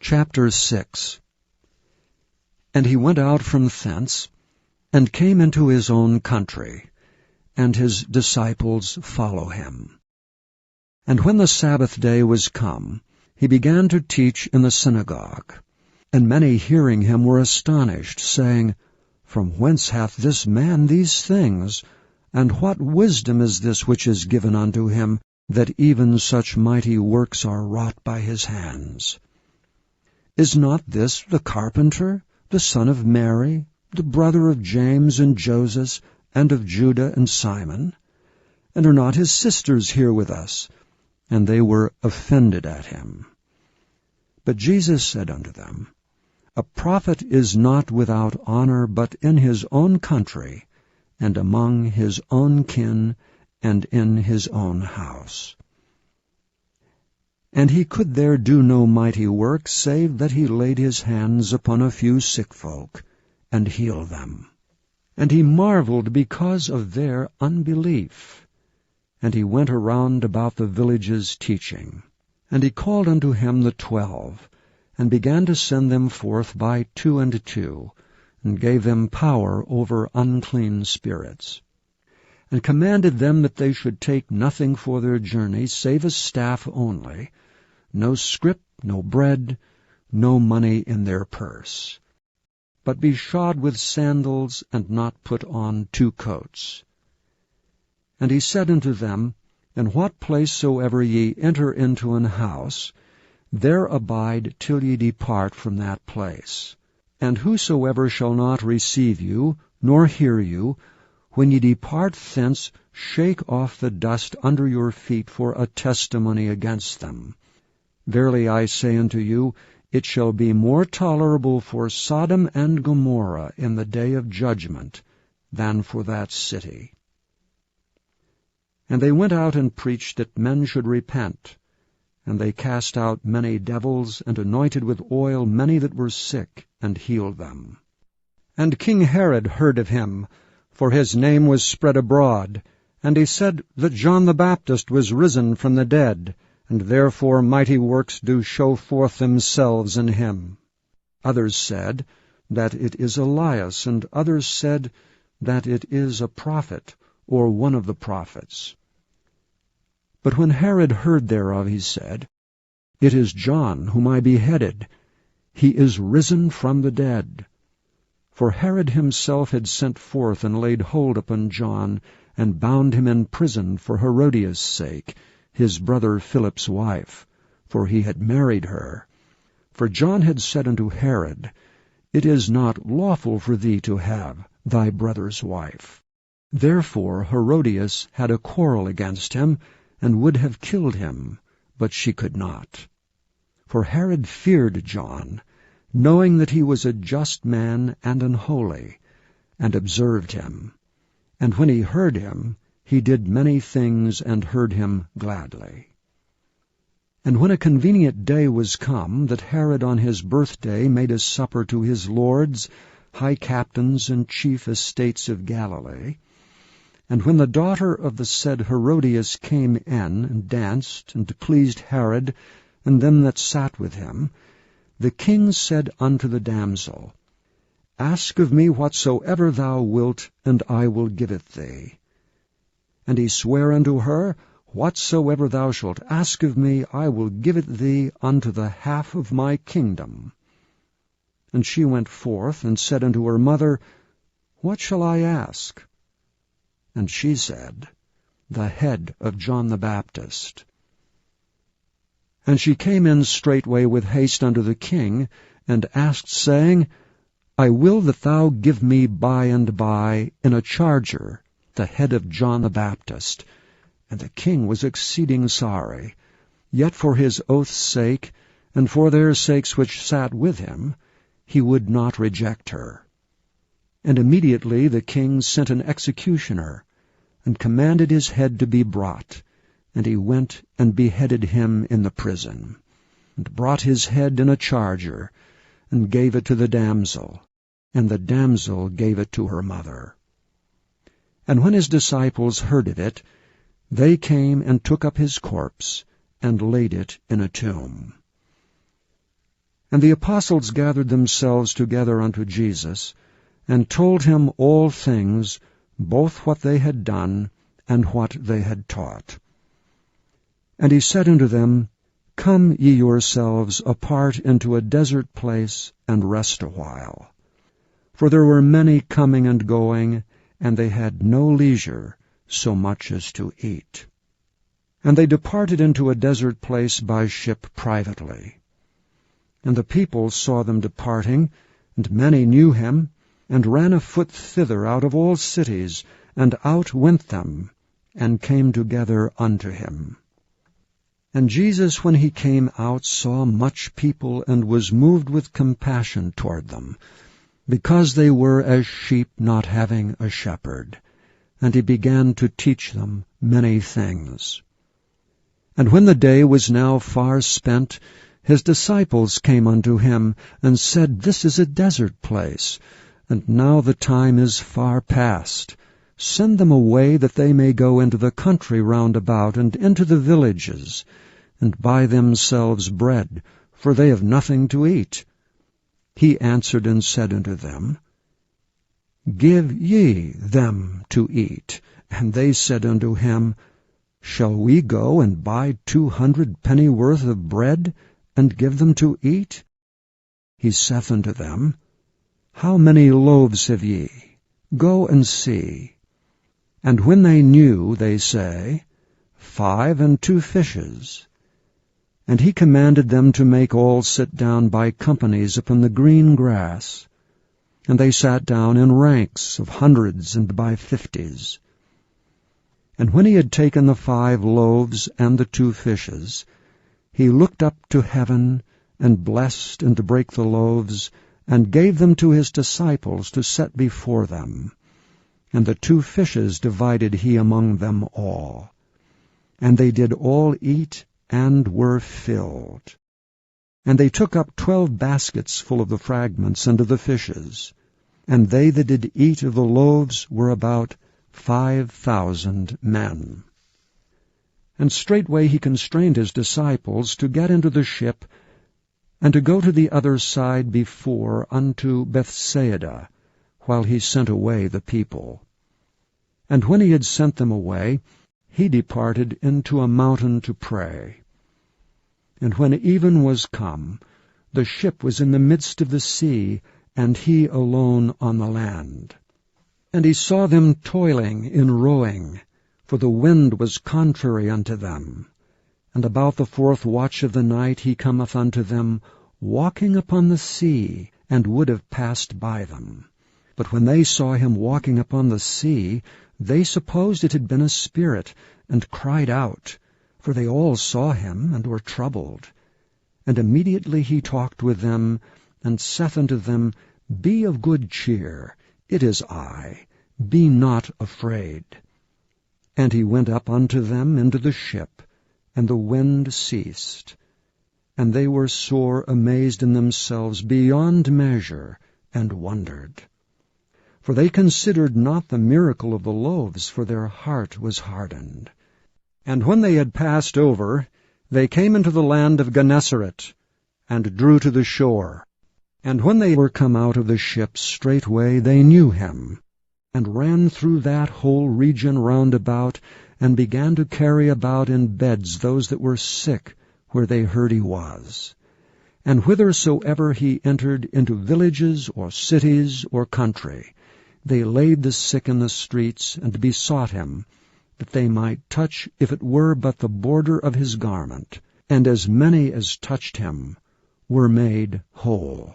Chapter 6. And he went out from thence, and came into his own country, and his disciples follow him. And when the Sabbath day was come, he began to teach in the synagogue. And many hearing him were astonished, saying, From whence hath this man these things? And what wisdom is this which is given unto him, that even such mighty works are wrought by his hands? Is not this the carpenter, the son of Mary, the brother of James and Joseph, and of Juda and Simon? And are not his sisters here with us? And they were offended at him. But Jesus said unto them, A prophet is not without honor but in his own country, and among his own kin, and in his own house. And he could there do no mighty work, save that he laid his hands upon a few sick folk, and healed them. And he marveled because of their unbelief. And he went around about the villages teaching. And he called unto him the 12, and began to send them forth by 2 and 2, and gave them power over unclean spirits, and commanded them that they should take nothing for their journey, save a staff only, no scrip, no bread, no money in their purse, but be shod with sandals, and not put on 2 coats. And he said unto them, In what place soever ye enter into an house, there abide till ye depart from that place. And whosoever shall not receive you, nor hear you, when ye depart thence, shake off the dust under your feet for a testimony against them. Verily I say unto you, it shall be more tolerable for Sodom and Gomorrah in the day of judgment than for that city. And they went out and preached that men should repent. And they cast out many devils, and anointed with oil many that were sick, and healed them. And King Herod heard of him, for his name was spread abroad, and he said that John the Baptist was risen from the dead, and therefore mighty works do show forth themselves in him. Others said that it is Elias, and others said that it is a prophet, or one of the prophets. But when Herod heard thereof, he said, It is John whom I beheaded. He is risen from the dead. For Herod himself had sent forth and laid hold upon John, and bound him in prison for Herodias' sake, his brother Philip's wife, for he had married her. For John had said unto Herod, It is not lawful for thee to have thy brother's wife. Therefore Herodias had a quarrel against him, and would have killed him, but she could not. For Herod feared John, knowing that he was a just man and an holy, and observed him. And when he heard him, he did many things, and heard him gladly. And when a convenient day was come, that Herod on his birthday made a supper to his lords, high captains, and chief estates of Galilee, and when the daughter of the said Herodias came in, and danced, and pleased Herod, and them that sat with him, the king said unto the damsel, Ask of me whatsoever thou wilt, and I will give it thee. And he sware unto her, Whatsoever thou shalt ask of me, I will give it thee unto the half of my kingdom. And she went forth, and said unto her mother, What shall I ask? And she said, The head of John the Baptist. And she came in straightway with haste unto the king, and asked, saying, I will that thou give me by and by in a charger the head of John the Baptist. And the king was exceeding sorry, yet for his oath's sake, and for their sakes which sat with him, he would not reject her. And immediately the king sent an executioner, and commanded his head to be brought. And he went and beheaded him in the prison, and brought his head in a charger, and gave it to the damsel, and the damsel gave it to her mother. And when his disciples heard of it, they came and took up his corpse, and laid it in a tomb. And the apostles gathered themselves together unto Jesus, and told him all things, both what they had done, and what they had taught. And he said unto them, Come ye yourselves apart into a desert place, and rest a while. For there were many coming and going, and they had no leisure so much as to eat. And they departed into a desert place by ship privately. And the people saw them departing, and many knew him, and ran afoot thither out of all cities, and out went them, and came together unto him. And Jesus, when he came out, saw much people, and was moved with compassion toward them, because they were as sheep not having a shepherd. And he began to teach them many things. And when the day was now far spent, his disciples came unto him, and said, This is a desert place, and now the time is far past. Send them away, that they may go into the country round about, and into the villages, and buy themselves bread, for they have nothing to eat. He answered and said unto them, Give ye them to eat. And they said unto him, Shall we go and buy 200 pennyworth of bread, and give them to eat? He saith unto them, How many loaves have ye? Go and see. And when they knew, they say, 5 and 2 fishes. And he commanded them to make all sit down by companies upon the green grass. And they sat down in ranks of hundreds and by 50s. And when he had taken the 5 loaves and the 2 fishes, he looked up to heaven, and blessed, and brake the loaves, and gave them to his disciples to set before them. And the 2 fishes divided he among them all. And they did all eat, and were filled. And they took up 12 baskets full of the fragments and of the fishes. And they that did eat of the loaves were about 5,000 men. And straightway he constrained his disciples to get into the ship, and to go to the other side before unto Bethsaida, while he sent away the people. And when he had sent them away, he departed into a mountain to pray. And when even was come, the ship was in the midst of the sea, and he alone on the land. And he saw them toiling in rowing, for the wind was contrary unto them. And about the 4th watch of the night he cometh unto them, walking upon the sea, and would have passed by them. But when they saw him walking upon the sea, they supposed it had been a spirit, and cried out, for they all saw him, and were troubled. And immediately he talked with them, and saith unto them, Be of good cheer, it is I, be not afraid. And he went up unto them into the ship, and the wind ceased. And they were sore amazed in themselves beyond measure, and wondered. For they considered not the miracle of the loaves, for their heart was hardened. And when they had passed over, they came into the land of Gennesaret, and drew to the shore. And when they were come out of the ship, straightway they knew him, and ran through that whole region round about, and began to carry about in beds those that were sick, where they heard he was. And whithersoever he entered into villages or cities or country, they laid the sick in the streets, and besought him, that they might touch, if it were but the border of his garment. And as many as touched him were made whole.